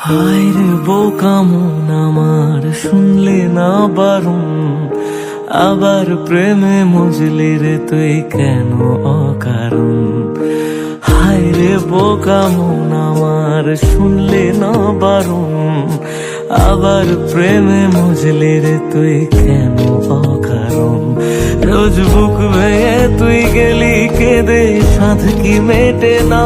হায় রে বোকা মন আমার, শুনলে না বারণ, আবার প্রেমে মজলি রে তুই কেন অকারণ। হায় রে বোকা মন আমার, শুনলে না বারণ, আবার প্রেমে মজলি রে তুই কেন অকারণ। রোজ বুক ভেঙে তুই গেলি কেঁদে, সাধ কি মেটে না,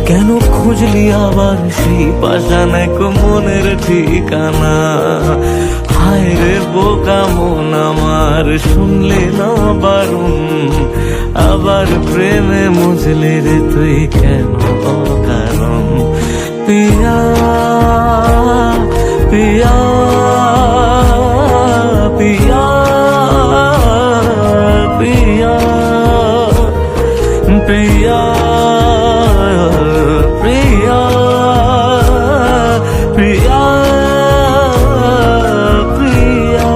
কেন খুঁজলি আবার সেই পাষাণ এক মনের ঠিকানা। হায় রে বোকা মন আমার, শুনলে না বারণ, আবার প্রেমে মজলে রে তুই কেন অকারণ। পিয়া পিয়া পিয়া পিয়া পিয়া প্রিয়া প্রিয়া প্রিয়া।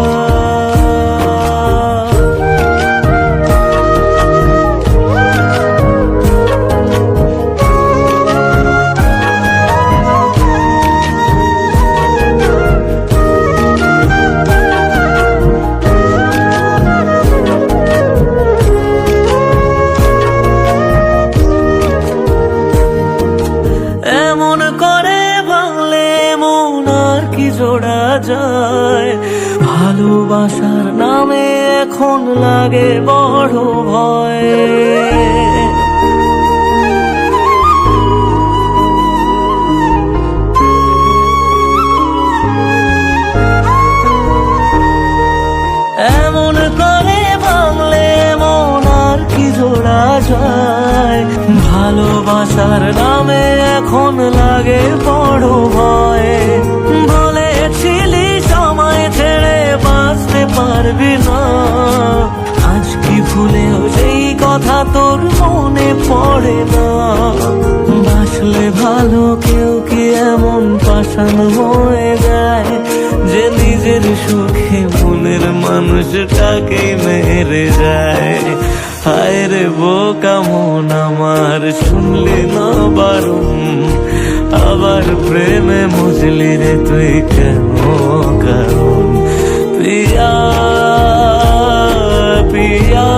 এমন করে ভাঙলে মন আর কি জোড়া যায়, ভালোবাসার নামে এখন লাগে বড় ভয়। এমন করে ভাঙলে মন আর কি জোড়া যায়, ভালোবাসার নামে এখন লাগে বড় ভয়। বলেছিলি সময় ছেড়ে বাঁচতে পারবি না, আজ কি ভুলেও সেই কথা তোর মনে পড়ে না। বাসলে ভালো কেউ কি এমন পাষাণ হয়ে যায়, যে নিজের সুখে মনের মানুষটাকে মেরে যায়। হায় রে বোকা মন আমার, শুনলি না বারণ, আবার প্রেমে মজলি রে তুই কেন কারণ। পিয়া পিয়া